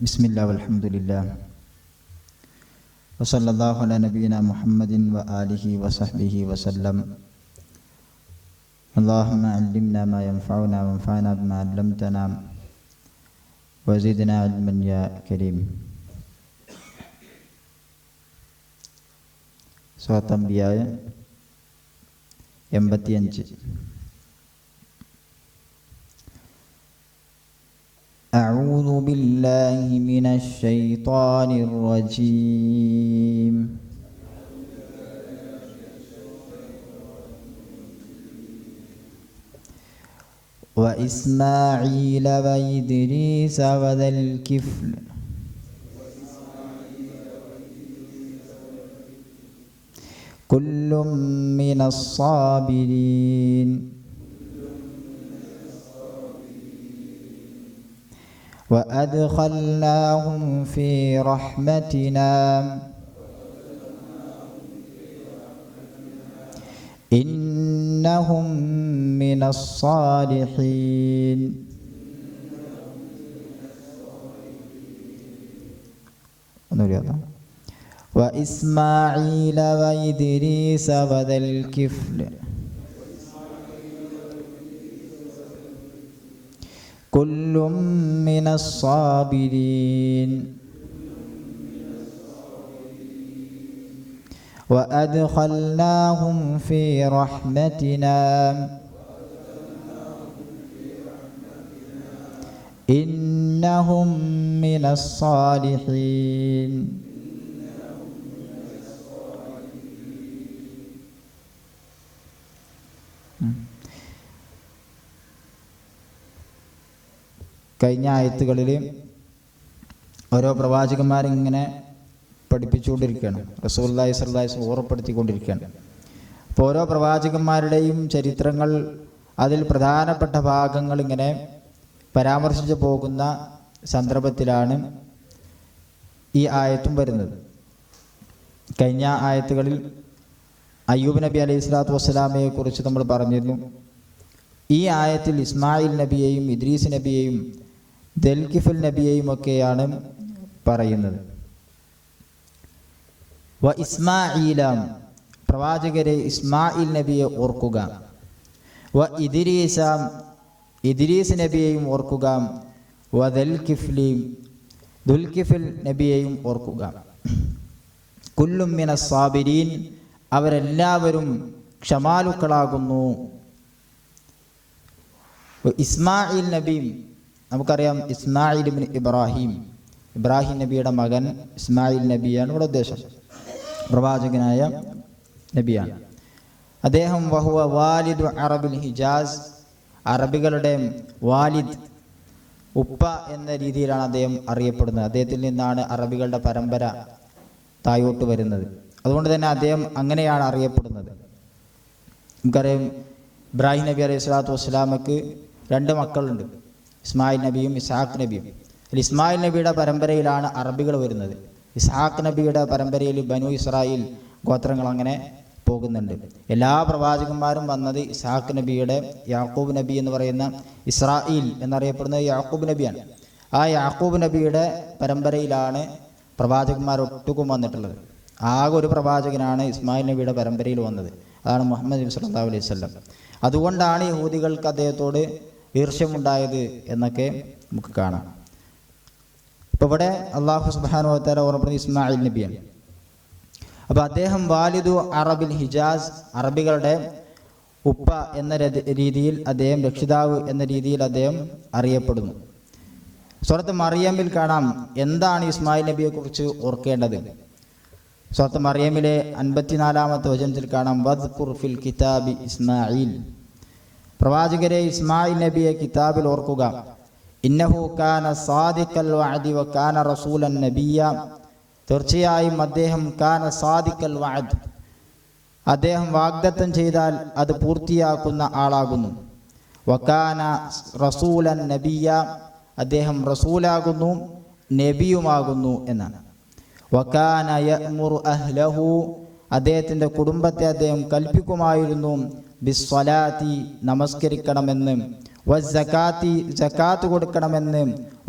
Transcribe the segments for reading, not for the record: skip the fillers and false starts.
ബിസ്മില്ലാ വൽഹംദുലില്ലാ വസല്ലല്ലാഹു അലാ നബിയിനാ മുഹമ്മദിൻ വ ആലിഹി വസഹ്ബിഹി വസല്ലം. അല്ലാഹുമ്മ അല്ലിംനാ മാ യൻഫഉനാ വൻഫഅനാ ബിമാ അല്ലംതനാ വസിദ്നാ ഇൽമൻ യാ കരീം. സൂറത്തുൽ അംബിയാ 85. أعوذ بالله من الشيطان الرجيم. وإسماعيل وإدريس وذا الكفل كل من الصابرين وأدخلناهم في رحمتنا إنهم من الصالحين. وإسماعيل وإدريس وذا الكفل كل من الصابرين وأدخلناهم في رحمتنا إنهم من الصالحين. കഴിഞ്ഞ ആയത്തുകളിൽ ഓരോ പ്രവാചകന്മാരിങ്ങനെ പഠിപ്പിച്ചുകൊണ്ടിരിക്കുകയാണ്. റസൂലുള്ളാഹി സ്വല്ലല്ലാഹു അലൈഹി വസല്ലം ഓർമ്മപ്പെടുത്തിക്കൊണ്ടിരിക്കുകയാണ്. അപ്പോൾ ഓരോ പ്രവാചകന്മാരുടെയും ചരിത്രങ്ങൾ, അതിൽ പ്രധാനപ്പെട്ട ഭാഗങ്ങൾ ഇങ്ങനെ പരാമർശിച്ചു പോകുന്ന സന്ദർഭത്തിലാണ് ഈ ആയത്തും വരുന്നത്. കഴിഞ്ഞ ആയത്തുകളിൽ അയ്യൂബ് നബി അലൈഹി സ്വലാത്തു വസ്സലാമയെ കുറിച്ച് നമ്മൾ പറഞ്ഞിരുന്നു. ഈ ആയത്തിൽ ഇസ്മായിൽ നബിയെയും ഇദ്രീസ് നബിയെയും ദൽകിഫൽ നബിയെയും ഒക്കെയാണ് പറയുന്നത്. വ ഇസ്മാഈല, പ്രവാചകരെ ഇസ്മായിൽ നബിയെ ഓർക്കുക. വ ഇദ്രീസ, ഇദ്രീസ് നബിയെയും ഓർക്കുക. വ ദൽകിഫ്ലി, ദുൽകിഫൽ നബിയെയും ഓർക്കുക. കുല്ലും മിനസ് സാബിരീൻ, അവരെല്ലാവരും ക്ഷമാലുക്കളാകുന്നു. ഇസ്മായിൽ നബി, നമുക്കറിയാം ഇസ്മായിൽ ഇബ്നു ഇബ്രാഹിം, ഇബ്രാഹിം നബിയുടെ മകൻ ഇസ്മായിൽ നബിയാണ് ഇവിടെ ഉദ്ദേശം. പ്രവാചകനായ നബിയാണ് അദ്ദേഹം. വഹുവ വാലിദു അറബിൽ ഹിജാസ്, അറബികളുടെ വാലിദ്, ഉപ്പ എന്ന രീതിയിലാണ് അദ്ദേഹം അറിയപ്പെടുന്നത്. അദ്ദേഹത്തിൽ നിന്നാണ് അറബികളുടെ പരമ്പര തായോട്ട് വരുന്നത്. അതുകൊണ്ട് തന്നെ അദ്ദേഹം അങ്ങനെയാണ് അറിയപ്പെടുന്നത്. നമുക്കറിയാം ഇബ്രാഹിം നബി അലൈഹി സ്വലാത്തു വസ്സലാമക്ക് 2 മക്കളുണ്ട്, ഇസ്മായിൽ നബിയും ഇസ്ഹാഖ് നബിയും. ഇസ്മായിൽ നബിയുടെ പരമ്പരയിലാണ് അറബികൾ വരുന്നത്. ഇസ്ഹാഖ് നബിയുടെ പരമ്പരയിൽ ബനു ഇസ്രായേൽ ഗോത്രങ്ങൾ അങ്ങനെ പോകുന്നുണ്ട്. എല്ലാ പ്രവാചകന്മാരും വന്നത് ഇസ്ഹാഖ് നബിയുടെ, യാക്കൂബ് നബി എന്ന് പറയുന്ന, ഇസ്രായേൽ എന്നറിയപ്പെടുന്നത് യാക്കൂബ് നബിയാണ്. ആ യാക്കൂബ് നബിയുടെ പരമ്പരയിലാണ് പ്രവാചകന്മാർ ഒട്ടുക്കും വന്നിട്ടുള്ളത്. ആകെ ഒരു പ്രവാചകനാണ് ഇസ്മായിൽ നബിയുടെ പരമ്പരയിൽ വന്നത്, അതാണ് മുഹമ്മദ് നബി സല്ലല്ലാഹു അലൈഹി വസല്ലം. അതുകൊണ്ടാണ് യഹൂദികൾക്ക് അദ്ദേഹത്തോട് ഈർഷ്യമുണ്ടായത് എന്നൊക്കെ നമുക്ക് കാണാം. അപ്പോൾ ഇവിടെ അള്ളാഹു സുബ്ഹാനഹു വ തആല ഓർമ്മപ്പെടുന്നത് ഇസ്മായിൽ നബിയാണ്. അപ്പോൾ അദ്ദേഹം വാലിദു അറബിൽ ഹിജാസ്, അറബികളുടെ ഉപ്പ എന്ന രീതിയിൽ അദ്ദേഹം, രക്ഷിതാവ് എന്ന രീതിയിൽ അദ്ദേഹം അറിയപ്പെടുന്നു. സൂറത്ത് മറിയമിൽ കാണാം എന്താണ് ഇസ്മായിൽ നബിയെ കുറിച്ച് ഓർക്കേണ്ടത്. സൂറത്ത് മറിയമിലെ 54-ാമത്തെ വചനത്തിൽ കാണാം വദ്കുർ ഫിൽ കിതാബി ഇസ്മായിൽ, പ്രവാചകരെ ഇസ്മായിൽ നബിയെ കിതാബിൽ ഓർക്കുക. ഇന്നഹു കാന സാദിഖൽ വഅദി വ കാന റസൂലൻ നബിയ, തീർച്ചയായും അദ്ദേഹം കാന സാദിഖൽ വഅദ്, അദ്ദേഹം വാഗ്ദത്തം ചെയ്താൽ അത് പൂർത്തിയാക്കുന്ന ആളാകുന്നു. വ കാന റസൂലൻ നബിയ, അദ്ദേഹം റസൂലാകുന്നു, നബിയുമാകുന്നു എന്നാണ്. വ കാന യഅ്മുറു അഹ്ലഹു, അദ്ദേഹത്തിൻ്റെ കുടുംബത്തെ അദ്ദേഹം കൽപ്പിക്കുമായിരുന്നു ബിസ്സലാത്തി, നമസ്കരിക്കണമെന്ന്. വസ്സകാത്തി സകാത്ത് കൊടുക്കണമെന്ന്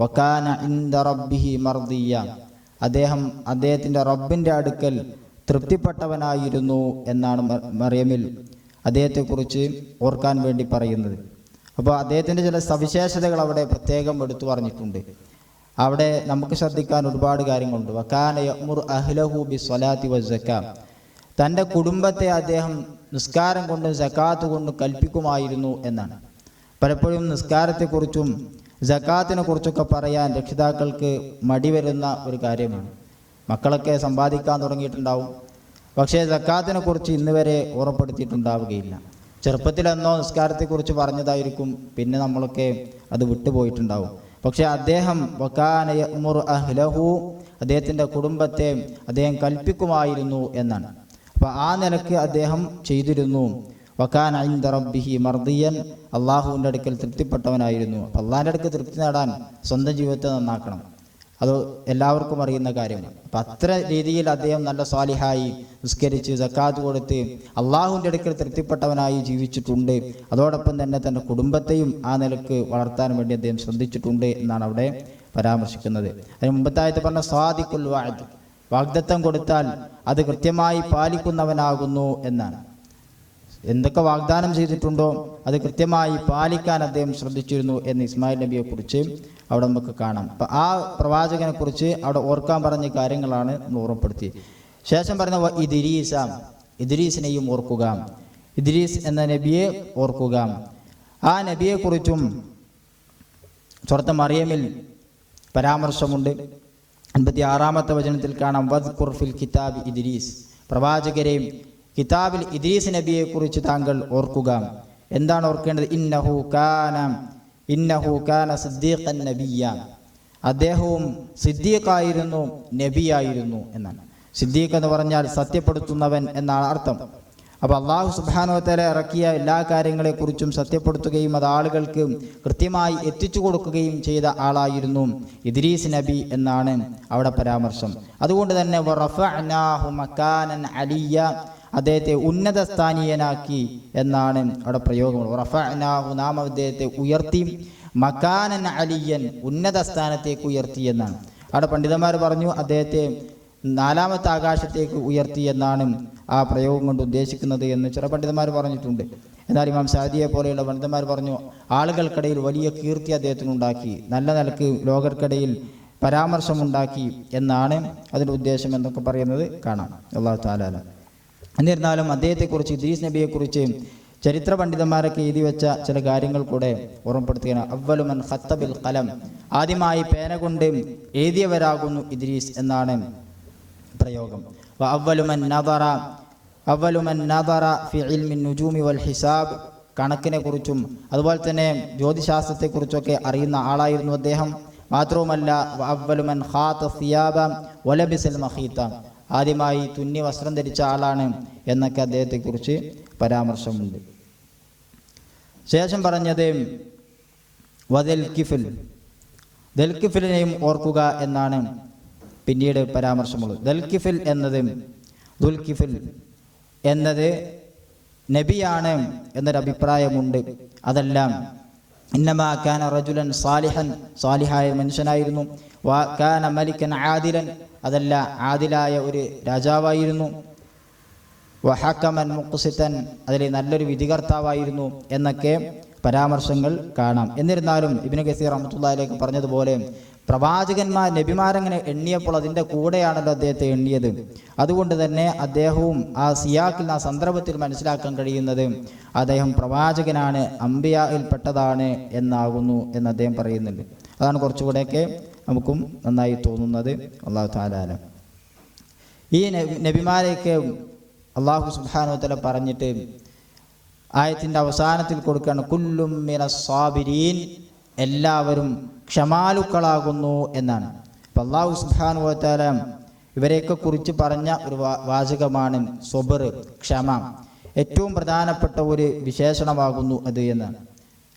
വകാന ഇൻദ റബ്ബിഹി മർദിയ അദ്ദേഹത്തിൻ്റെ റബ്ബിൻ്റെ അടുക്കൽ തൃപ്തിപ്പെട്ടവനായിരുന്നു എന്നാണ് മറിയമിൽ അദ്ദേഹത്തെക്കുറിച്ച് ഓർക്കാൻ വേണ്ടി പറയുന്നത്. അപ്പോൾ അദ്ദേഹത്തിൻ്റെ ചില സവിശേഷതകൾ അവിടെ പ്രത്യേകം എടുത്തു പറഞ്ഞിട്ടുണ്ട്. അവിടെ നമുക്ക് ശ്രദ്ധിക്കാൻ ഒരുപാട് കാര്യങ്ങളുണ്ട്. വകാന യഅ്മുറു അഹ്ലഹു ബിസ്സലാത്തി വസ്സകാ, തൻ്റെ കുടുംബത്തെ അദ്ദേഹം നിസ്കാരം കൊണ്ടും സകാത്ത് കൊണ്ടും കൽപ്പിക്കുമായിരുന്നു എന്നാണ്. പലപ്പോഴും നിസ്കാരത്തെക്കുറിച്ചും സകാത്തിനെ കുറിച്ചൊക്കെ പറയാൻ രക്ഷിതാക്കൾക്ക് മടി വരുന്ന ഒരു കാര്യമാണ്. മക്കളൊക്കെ സമ്പാദിക്കാൻ തുടങ്ങിയിട്ടുണ്ടാവും, പക്ഷേ സക്കാത്തിനെ കുറിച്ച് ഇന്ന് വരെ ഓർമ്മപ്പെടുത്തിയിട്ടുണ്ടാവുകയില്ല. ചെറുപ്പത്തിലെന്നോ നിസ്കാരത്തെക്കുറിച്ച് പറഞ്ഞതായിരിക്കും, പിന്നെ നമ്മളൊക്കെ അത് വിട്ടുപോയിട്ടുണ്ടാവും. പക്ഷേ അദ്ദേഹം വകാന യഅ്മുറു അഹ്ലഹു, അദ്ദേഹത്തിൻ്റെ കുടുംബത്തെ അദ്ദേഹം കൽപ്പിക്കുമായിരുന്നു എന്നാണ്. അപ്പോൾ ആ നിലക്ക് അദ്ദേഹം ചെയ്തിരുന്നു. വകാന ഇൻദ റബ്ബിഹി മർദിയൻ, അള്ളാഹുവിൻ്റെ അടുക്കൽ തൃപ്തിപ്പെട്ടവനായിരുന്നു. അപ്പോൾ അള്ളാഹിൻ്റെ അടുക്കൽ തൃപ്തി നേടാൻ സ്വന്തം ജീവിതത്തെ നന്നാക്കണം, അത് എല്ലാവർക്കും അറിയുന്ന കാര്യമാണ്. അപ്പം അത്ര രീതിയിൽ അദ്ദേഹം നല്ല സ്വാലിഹായി നിസ്കരിച്ച് സക്കാത്ത് കൊടുത്ത് അള്ളാഹുവിൻ്റെ അടുക്കൽ തൃപ്തിപ്പെട്ടവനായി ജീവിച്ചിട്ടുണ്ട്. അതോടൊപ്പം തന്നെ തൻ്റെ കുടുംബത്തെയും ആ നിലക്ക് വളർത്താൻ വേണ്ടി അദ്ദേഹം ശ്രദ്ധിച്ചിട്ടുണ്ട് എന്നാണ് അവിടെ പരാമർശിക്കുന്നത്. അതിന് മുമ്പത്തായിട്ട് പറഞ്ഞ സ്വാദിഖുൽ വഅദ്, വാഗ്ദത്തം കൊടുത്താൽ അത് കൃത്യമായി പാലിക്കുന്നവനാകുന്നു എന്നാണ്. എന്തൊക്കെ വാഗ്ദാനം ചെയ്തിട്ടുണ്ടോ അത് കൃത്യമായി പാലിക്കാൻ അദ്ദേഹം ശ്രദ്ധിച്ചിരുന്നു എന്ന് ഇസ്മായിൽ നബിയെക്കുറിച്ച് അവിടെ നമുക്ക് കാണാം. അപ്പം ആ പ്രവാചകനെ കുറിച്ച് അവിടെ ഓർക്കാൻ പറഞ്ഞ കാര്യങ്ങളാണ് നമ്മൾ ഓർമ്മപ്പെടുത്തി. ശേഷം പറഞ്ഞ ഇദ്രീസിനെയും ഓർക്കുക, ഇദ്രീസ് എന്ന നബിയെ ഓർക്കുക. ആ നബിയെക്കുറിച്ചും സൂറത്ത് മറിയമിൽ പരാമർശമുണ്ട്. 56-ാമത്തെ വചനത്തിൽ കാണാം, വദ്കുർ ഫിൽ കിതാബി ഇദ്രീസ്, പ്രവാചകരെ കിതാബിൽ ഇദ്രീസ് നബിയെക്കുറിച്ച് താങ്കൾ ഓർക്കുക. എന്താണ് ഓർക്കേണ്ടത്? ഇന്നഹു കാന സിദ്ദീഖൻ നബിയ്യ, അദ്ദേഹവും സിദ്ദീഖായിരുന്നു, നബിയായിരുന്നു എന്നാണ്. സിദ്ദീഖ് എന്ന് പറഞ്ഞാൽ സത്യപ്പെടുത്തുന്നവൻ എന്നാണ് അർത്ഥം. അപ്പോൾ അള്ളാഹു സുബ്ഹാനഹു വ തആല ഇറക്കിയ എല്ലാ കാര്യങ്ങളെക്കുറിച്ചും സത്യപ്പെടുത്തുകയും അത് ആളുകൾക്ക് കൃത്യമായി എത്തിച്ചു കൊടുക്കുകയും ചെയ്ത ആളായിരുന്നു ഇദ്രീസ് നബി എന്നാണ് അവിടെ പരാമർശം. അതുകൊണ്ട് തന്നെ വറഫഅനാഹു മകാനൻ അലിയ്യ, അദ്ദേഹത്തെ ഉന്നത സ്ഥാനീയനാക്കി എന്നാണ് അവിടെ പ്രയോഗം. റഫഅനാഹു, നാം അദ്ദേഹത്തെ ഉയർത്തി, മകാനൻ അലിയൻ, ഉന്നത സ്ഥാനത്തേക്ക് ഉയർത്തി എന്നാണ്. അവിടെ പണ്ഡിതന്മാർ പറഞ്ഞു അദ്ദേഹത്തെ 4-ാമത്തെ ആകാശത്തേക്ക് ഉയർത്തി എന്നാണ് ആ പ്രയോഗം കൊണ്ട് ഉദ്ദേശിക്കുന്നത് എന്ന് ചില പണ്ഡിതന്മാർ പറഞ്ഞിട്ടുണ്ട്. എന്നാൽ ഇമാം സഅദിയെ പോലെയുള്ള പണ്ഡിതന്മാർ പറഞ്ഞു ആളുകൾക്കിടയിൽ വലിയ കീർത്തി അദ്ദേഹത്തിനുണ്ടാക്കി, നല്ല നിലക്ക് ലോകർക്കിടയിൽ പരാമർശമുണ്ടാക്കി എന്നാണ് അതിൻ്റെ ഉദ്ദേശം എന്നൊക്കെ പറയുന്നത് കാണാം. അല്ലാഹു തആല. എന്നിരുന്നാലും അദ്ദേഹത്തെക്കുറിച്ച്, ഇദ്രീസ് നബിയെക്കുറിച്ച് ചരിത്ര പണ്ഡിതന്മാരൊക്കെ എഴുതി വെച്ച ചില കാര്യങ്ങൾ കൂടെ ഓർമ്മപ്പെടുത്തുകയാണ്. അവ്വലു മൻ ഖത്തബിൽ ഖലം, ആദ്യമായി പേന കൊണ്ട് എഴുതിയവരാകുന്നു ഇദ്രീസ് എന്നാണ് പ്രയോഗം. അവ്വലു മൻ നദറ ഫി ഇൽമി നുജൂമി വൽ ഹിസാബ്, കണക്കിനെ കുറിച്ചും അതുപോലെ തന്നെ ജ്യോതിശാസ്ത്രത്തെക്കുറിച്ചൊക്കെ അറിയുന്ന ആളായിരുന്നു അദ്ദേഹം. മാത്രവുമല്ല അവ്വലു മൻ ഖാത സിയാബ വലബിസൽ മഖീത, ആദ്യമായി തുന്നി വസ്ത്രം ധരിച്ച ആളാണ് എന്നൊക്കെ അദ്ദേഹത്തെക്കുറിച്ച് പരാമർശമുണ്ട്. ശേഷം പറഞ്ഞത് ദൽകിഫിലിനെയും ഓർക്കുക എന്നാണ് പിന്നീട് പരാമർശമുള്ളത്. ദൽകിഫിൽ ദുൽകിഫിൽ എന്നത് നബിയാണ് എന്നൊരു അഭിപ്രായമുണ്ട്. അതെല്ലാം ഇന്നമാ കാന റജുലൻ സാലിഹൻ, സാലിഹായ മനുഷ്യനായിരുന്നു. വാ കാന മലിക്കൻ ആദിലൻ, അതല്ല ആദിലായ ഒരു രാജാവായിരുന്നു. വഹക്കമൻ മുഖ്സിതൻ, അതിൽ നല്ലൊരു വിധികർത്താവായിരുന്നു എന്നൊക്കെ പരാമർശങ്ങൾ കാണാം. എന്നിരുന്നാലും ഇബ്നു കസീർ റഹ്മത്തുള്ളാഹിലേക്ക് പറഞ്ഞതുപോലെ പ്രവാചകന്മാർ, നബിമാരങ്ങനെ എണ്ണിയപ്പോൾ അതിൻ്റെ കൂടെയാണല്ലോ അദ്ദേഹത്തെ എണ്ണിയത്. അതുകൊണ്ട് തന്നെ അദ്ദേഹവും ആ സിയാക്കിൽ, ആ സന്ദർഭത്തിൽ മനസ്സിലാക്കാൻ കഴിയുന്നത് അദ്ദേഹം പ്രവാചകനാണ്, അംബിയായിൽപ്പെട്ടതാണ് എന്നാകുന്നു എന്ന് അദ്ദേഹം പറയുന്നുണ്ട്. അതാണ് കുറച്ചുകൂടെയൊക്കെ നമുക്കും നന്നായി തോന്നുന്നത്. അല്ലാഹു തആല അലം. ഈ നബിമാരെയൊക്കെ അല്ലാഹു സുബ്ഹാനഹു വ തആല പറഞ്ഞിട്ട് ആയത്തിൻ്റെ അവസാനത്തിൽ കൊടുക്കുകയാണ്, കുല്ലും മിനസ് സാബിരീൻ, എല്ലാവരും ക്ഷമാലുക്കളാകുന്നു എന്നാണ്. അപ്പം അല്ലാഹു സുബ്ഹാനഹു വ തആല ഇവരെയൊക്കെ കുറിച്ച് പറഞ്ഞ ഒരു വാചകമാണ് സ്വബർ, ക്ഷമ. ഏറ്റവും പ്രധാനപ്പെട്ട ഒരു വിശേഷണമാകുന്നു അത് എന്നാണ്.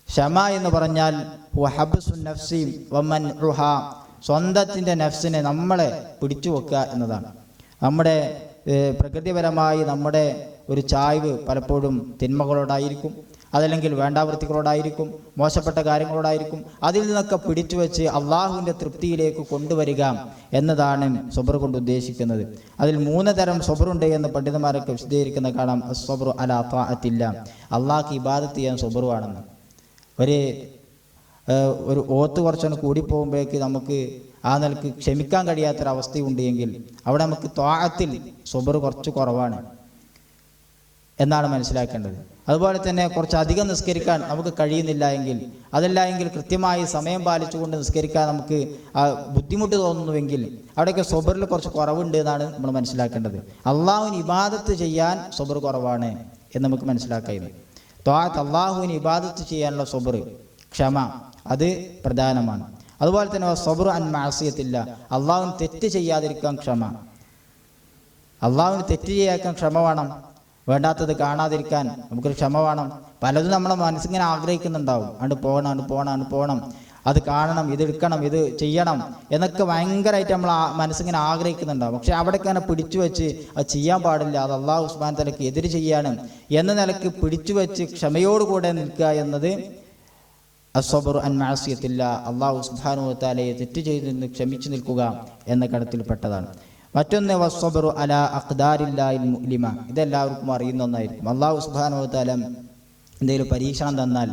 ക്ഷമ എന്ന് പറഞ്ഞാൽ ഹബ്സുൻ നഫ്സി വമൻഉഹ, സ്വന്തത്തിൻ്റെ നഫ്സിനെ നമ്മളെ പിടിച്ചു വെക്കുക എന്നതാണ്. നമ്മുടെ പ്രകൃതിപരമായി നമ്മുടെ ഒരു ചായ്വ് പലപ്പോഴും തിന്മകളോടായിരിക്കും. അതല്ലെങ്കിൽ വേണ്ടാവൃത്തികളോടായിരിക്കും, മോശപ്പെട്ട കാര്യങ്ങളോടായിരിക്കും. അതിൽ നിന്നൊക്കെ പിടിച്ചു വെച്ച് അള്ളാഹുവിൻ്റെ തൃപ്തിയിലേക്ക് കൊണ്ടുവരിക എന്നതാണ് സബർ കൊണ്ട് ഉദ്ദേശിക്കുന്നത്. അതിൽ 3 തരം സബറുണ്ട് എന്ന് പണ്ഡിതന്മാരൊക്കെ വിശദീകരിക്കുന്ന കാണാം. അസ്സബ്റു അലാ ത്വാഅത്തില്ല, അള്ളാഹ്ക്ക് ഇബാദത്ത് ചെയ്യാൻ സബറുവാണെന്ന്. ഒരു ഓത്ത് കുറച്ചൊന്ന് കൂടിപ്പോകുമ്പോഴേക്ക് നമുക്ക് ആ നിലക്ക് ക്ഷമിക്കാൻ കഴിയാത്തൊരവസ്ഥയുണ്ട് എങ്കിൽ അവിടെ നമുക്ക് ത്വാഅത്തിൽ സബർ കുറച്ച് കുറവാണ് എന്നാണ് മനസ്സിലാക്കേണ്ടത്. അതുപോലെ തന്നെ കുറച്ചധികം നിസ്കരിക്കാൻ നമുക്ക് കഴിയുന്നില്ല എങ്കിൽ, അതല്ല എങ്കിൽ കൃത്യമായി സമയം പാലിച്ചുകൊണ്ട് നിസ്കരിക്കാൻ നമുക്ക് ബുദ്ധിമുട്ട് തോന്നുന്നുവെങ്കിൽ അവിടെയൊക്കെ സബറിൽ കുറച്ച് കുറവുണ്ട് എന്നാണ് നമ്മൾ മനസ്സിലാക്കേണ്ടത്. അള്ളാഹുവിന് ഇബാദത്ത് ചെയ്യാൻ സബർ കുറവാണ് എന്ന് നമുക്ക് മനസ്സിലാക്കുന്നത്. ത്വാഅത്ത്, അള്ളാഹുവിന് ഇബാദത്ത് ചെയ്യാനുള്ള സബർ, ക്ഷമ, അത് പ്രധാനമാണ്. അതുപോലെ തന്നെ സബറു അൻ മഅസിയത്തില്ല, അള്ളാഹുവിന് തെറ്റ് ചെയ്യാതിരിക്കാൻ ക്ഷമ. അള്ളാഹുവിന് തെറ്റ് ചെയ്യാൻ ക്ഷമ വേണം. വേണ്ടാത്തത് കാണാതിരിക്കാൻ നമുക്കൊരു ക്ഷമ വേണം. പലതും നമ്മളെ മനസ്സിങ്ങനെ ആഗ്രഹിക്കുന്നുണ്ടാവും, അണ്ട് പോകണം, അത് കാണണം, ഇത് എടുക്കണം, ഇത് ചെയ്യണം എന്നൊക്കെ ഭയങ്കരമായിട്ട് നമ്മൾ മനസ്സിങ്ങനെ ആഗ്രഹിക്കുന്നുണ്ടാവും. പക്ഷെ അവിടേക്ക് അങ്ങനെ പിടിച്ചു വെച്ച് അത് ചെയ്യാൻ പാടില്ല, അത് അള്ളാഹു സുബ്ഹാനഹു തആലക്ക് എതിര് ചെയ്യാണ് എന്ന നിലക്ക് പിടിച്ചു വെച്ച് ക്ഷമയോടുകൂടെ നിൽക്കുക എന്നത് അസ്സബ്റു അൻ മഅസിയത്തില്ല, അള്ളാഹു സുബ്ഹാനഹു തആലയെ തെറ്റ് ചെയ്ത് നിന്ന് ക്ഷമിച്ചു നിൽക്കുക എന്ന കടത്തിൽപ്പെട്ടതാണ്. മറ്റൊന്ന് വസ്സബ്റു അലാ അഖ്ദാരില്ലാഹിൽ മുഅ്ലിമ, ഇതെല്ലാവർക്കും അറിയുന്ന ഒന്നായിരിക്കും. അള്ളാഹു സുബ്ഹാനഹു തആല എന്തെങ്കിലും പരീക്ഷണം തന്നാൽ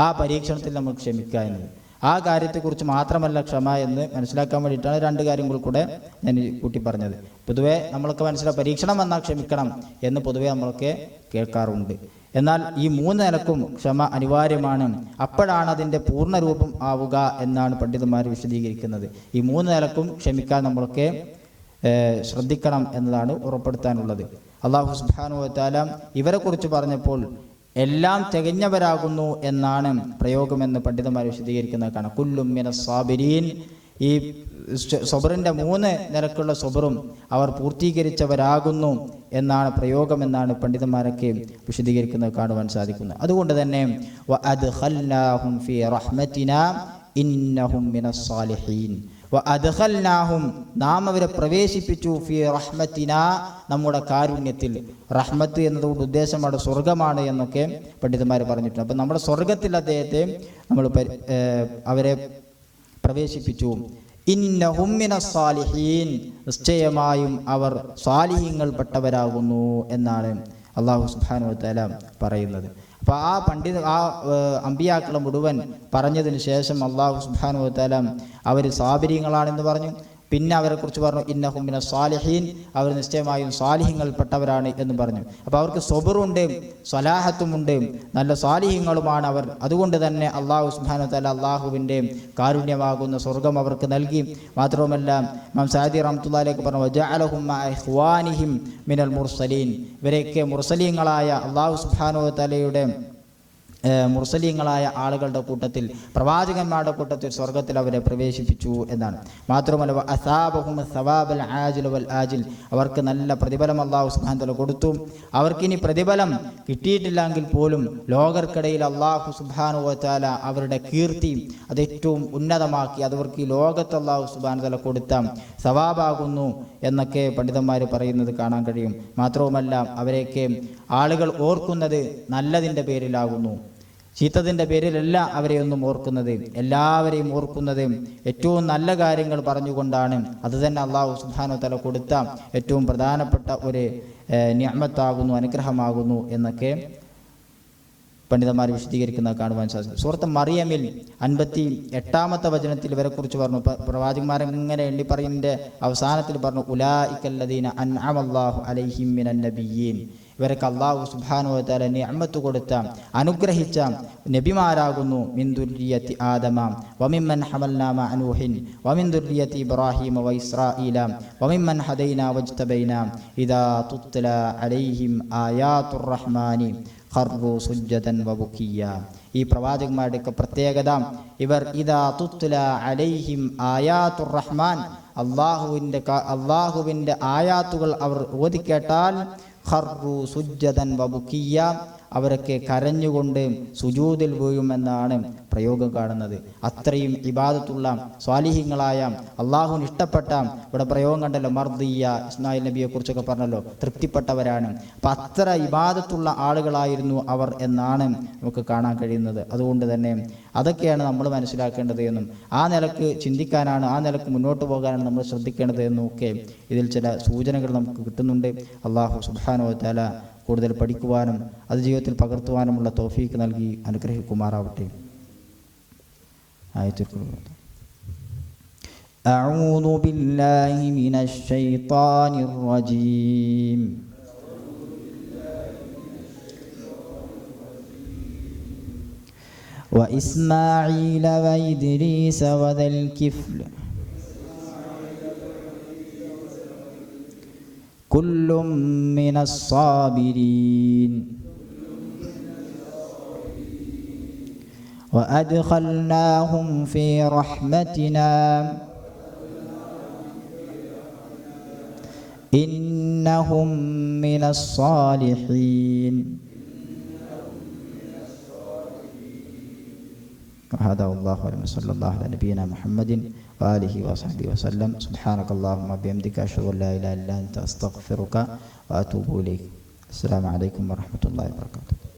ആ പരീക്ഷണത്തിൽ നമ്മൾ ക്ഷമിക്കുക എന്നത്. ആ കാര്യത്തെക്കുറിച്ച് മാത്രമല്ല ക്ഷമ എന്ന് മനസ്സിലാക്കാൻ വേണ്ടിയിട്ടാണ് 2 കാര്യങ്ങൾ കൂടെ ഞാൻ കൂട്ടി പറഞ്ഞത്. പൊതുവേ നമ്മളൊക്കെ പരീക്ഷണം വന്നാൽ ക്ഷമിക്കണം എന്ന് പൊതുവേ നമ്മളൊക്കെ കേൾക്കാറുണ്ട്. എന്നാൽ ഈ 3 നിലക്കും ക്ഷമ അനിവാര്യമാണ്. അപ്പോഴാണ് അതിൻ്റെ പൂർണ്ണരൂപം ആവുക എന്നാണ് പണ്ഡിതന്മാർ വിശദീകരിക്കുന്നത്. ഈ 3 നിലക്കും ക്ഷമിക്കാൻ നമ്മളൊക്കെ ശ്രദ്ധിക്കണം എന്നതാണ് ഉറപ്പെടുത്താനുള്ളത്. അല്ലാഹു സുബ്ഹാനഹു വ തആല ഇവരെക്കുറിച്ച് പറഞ്ഞപ്പോൾ എല്ലാം തികഞ്ഞവരാകുന്നു എന്നാണ് പ്രയോഗമെന്ന് പണ്ഡിതന്മാർ വിശദീകരിക്കുന്നത് കാണാം. കുല്ലും മിനസ് സാബിരീൻ, ഈ സബറിൻ്റെ 3 നിലക്കുള്ള സബറും അവർ പൂർത്തീകരിച്ചവരാകുന്നു എന്നാണ് പ്രയോഗമെന്നാണ് പണ്ഡിതന്മാരൊക്കെ വിശദീകരിക്കുന്നത് കാണുവാൻ സാധിക്കുന്നത്. അതുകൊണ്ട് തന്നെ വഅദ്ഖൽനാഹും ഫീ റഹ്മതിനാ ഇന്നഹും മിനസ് സാലിഹീൻ, വഅദ്ഖൽനാഹും നാം അവരെ പ്രവേശിപ്പിച്ചു ഫീ റഹ്മതിനാ നമ്മുടെ കാരുണ്യത്തിൽ. റഹ്മത്ത് എന്നതുകൊണ്ട് ഉദ്ദേശം അവിടെ സ്വർഗമാണ് എന്നൊക്കെ പണ്ഡിതന്മാർ പറഞ്ഞിട്ടുണ്ട്. അപ്പം നമ്മുടെ സ്വർഗത്തിൽ അദ്ദേഹത്തെ നമ്മൾ അവരെ പ്രവേശിപ്പിച്ചു. ഇന്നഹും മിനസ് സാലിഹീൻ, നിശ്ചയമായും അവർ സാലിഹീങ്ങൾ പെട്ടവരാകുന്നു എന്നാണ് അല്ലാഹു സുബ്ഹാനഹു വ തആല പറയുന്നത്. അപ്പോൾ ആ അമ്പിയാക്കളെ മുഴുവൻ പറഞ്ഞതിന് ശേഷം അല്ലാഹു സുബ്ഹാനഹു വ തആല അവർ സാബിരീങ്ങളാണെന്ന് പറഞ്ഞു. പിന്നെ അവരെക്കുറിച്ച് പറഞ്ഞു ഇന്നഹും മിനസ് സാലിഹീൻ, അവർ നിശ്ചയമായും സാലിഹ്യങ്ങൾപ്പെട്ടവരാണ് എന്ന് പറഞ്ഞു. അപ്പോൾ അവർക്ക് സബറുണ്ട്, സ്വലാഹത്തുമുണ്ട്, നല്ല സാലിഹ്യങ്ങളുമാണ് അവർ. അതുകൊണ്ട് തന്നെ അല്ലാഹു സുബ്ഹാനഹു വ തആല അല്ലാഹുവിൻ്റെ കാരുണ്യമാകുന്ന സ്വർഗം അവർക്ക് നൽകി. മാത്രവുമല്ല ഇമാം സഅദി റഹ്മത്തുള്ളാഹി അലൈഹി പറഞ്ഞു വജഅലഹും മഅ ഇഖ്വാനിഹിം മിനൽ മുർസലീൻ, ഇവരെയൊക്കെ മുർസലീങ്ങളായ അല്ലാഹു സുബ്ഹാനഹു വ തആലയുടെ മുർസലീങ്ങളായ ആളുകളുടെ കൂട്ടത്തിൽ, പ്രവാചകന്മാരുടെ കൂട്ടത്തിൽ സ്വർഗത്തിൽ അവരെ പ്രവേശിപ്പിച്ചു എന്നാണ്. മാത്രമല്ല അസാബഹും സവാബൽ ആജിൽ വൽ ആജിൽ, അവർക്ക് നല്ല പ്രതിഫലം അല്ലാഹു സുബ്ഹാനഹു വ തആല കൊടുത്തു. അവർക്കിനി പ്രതിഫലം കിട്ടിയിട്ടില്ലെങ്കിൽ പോലും ലോകർക്കിടയിൽ അല്ലാഹു സുബ്ഹാനഹു വ തആല അവരുടെ കീർത്തി അത് ഏറ്റവും ഉന്നതമാക്കി. അതവർക്ക് ഈ ലോകത്ത് അല്ലാഹു സുബ്ഹാനഹു വ തആല കൊടുത്ത സവാബാകുന്നു എന്നൊക്കെ പണ്ഡിതന്മാർ പറയുന്നത് കാണാൻ കഴിയും. മാത്രവുമല്ല അവരെയൊക്കെ ആളുകൾ ഓർക്കുന്നത് നല്ലതിൻ്റെ പേരിലാകുന്നു, ചീത്തതിൻ്റെ പേരിലല്ല അവരെയൊന്നും ഓർക്കുന്നത്. എല്ലാവരെയും ഓർക്കുന്നത് ഏറ്റവും നല്ല കാര്യങ്ങൾ പറഞ്ഞുകൊണ്ടാണ്. അത് തന്നെ അല്ലാഹു സുബ്ഹാനഹു വ തആല കൊടുത്ത ഏറ്റവും പ്രധാനപ്പെട്ട ഒരു നിഅമത്താകുന്നു, അനുഗ്രഹമാകുന്നു എന്നൊക്കെ പണ്ഡിതന്മാർ വിശദീകരിക്കുന്നത് കാണുവാൻ സാധിക്കും. സൂറത്ത് മറിയമിൽ 58-ാമത്തെ വചനത്തിൽ ഇവരെക്കുറിച്ച് പറഞ്ഞു. പ്രവാചകന്മാരെങ്ങനെ എണ്ണി പറയുന്നതിൻ്റെ അവസാനത്തിൽ പറഞ്ഞു ഉലായിക്കല്ലദീന അൻഅമല്ലാഹു അലൈഹിം മിനൻ നബിയ്യീൻ, ഇവരൊക്കെ അല്ലാഹു സുബ്ഹാനഹു വ തആല നിഅമത്ത് കൊടുത്ത അനുഗ്രഹിച്ച നബിമാരാകുന്നു. മിൻ ദുർരിയത്തി ആദമ വമിമ്മൻ ഹമൽനാ മഅ നൂഹിൻ വമിൻ ദുർരിയത്തി ഇബ്രാഹീമ വ ഇസ്രാഈല വമിമ്മൻ ഹദൈനാ വജ്തബൈനാ ഇദാ തുത്ല അലൈഹിം ആയാത്തുർ റഹ്മാനി ഖർറു സുജ്ജദൻ വബുക്കിയ. ഈ പ്രവാചകന്മാരുടെയൊക്കെ പ്രത്യേകത ഇവർ ഇദാ തുത്ല അലൈഹിം ആയാത്തുർ റഹ്മാൻ, അള്ളാഹുവിൻ്റെ ആയാത്തുകൾ അവർ ഓതിക്കേട്ടാൽ ഖർറു സുജ്ജദൻ വബുക്കിയ, അവരൊക്കെ കരഞ്ഞുകൊണ്ട് സുജൂദിൽ വീഴുമെന്നാണ് പ്രയോഗം കാണുന്നത്. അത്രയും ഇബാദത്തുള്ള സ്വാലിഹീങ്ങളായ അള്ളാഹുവിന് ഇഷ്ടപ്പെട്ട, ഇവിടെ പ്രയോഗം കണ്ടല്ലോ മർദിയ, ഇസ്മായിൽ നബിയെ കുറിച്ചൊക്കെ പറഞ്ഞല്ലോ, തൃപ്തിപ്പെട്ടവരാണ്. അപ്പം അത്ര ഇബാദത്തുള്ള ആളുകളായിരുന്നു അവർ എന്നാണ് നമുക്ക് കാണാൻ കഴിയുന്നത്. അതുകൊണ്ട് തന്നെ അതൊക്കെയാണ് നമ്മൾ മനസ്സിലാക്കേണ്ടത് എന്നും ആ നിലക്ക് ചിന്തിക്കാനാണ്, ആ നിലക്ക് മുന്നോട്ട് പോകാനാണ് നമ്മൾ ശ്രദ്ധിക്കേണ്ടത് എന്നും ഒക്കെ ഇതിൽ ചില സൂചനകൾ നമുക്ക് കിട്ടുന്നുണ്ട്. അള്ളാഹു സുബ്ഹാനഹു വ തആല കൂടുതൽ പഠിക്കുവാനും അത് ജീവിതത്തിൽ പകർത്തുവാനുമുള്ള തൗഫീക്ക് നൽകി അനുഗ്രഹിക്കുമാറാവട്ടെ. അഊദു ബില്ലാഹി മിനശ് ശൈത്വാനിർ റജീം. وإسماعيل وإدريس وذا الكفل كل من الصابرين وأدخلناهم في رحمتنا إنهم من الصالحين. هذا والله أعلم. صلى الله على نبينا محمد وآله وصحبه وسلم. سبحانك اللهم وبحمدك أشهد أن لا إله إلا أنت أستغفرك وأتوب إليك. السلام عليكم ورحمة الله وبركاته.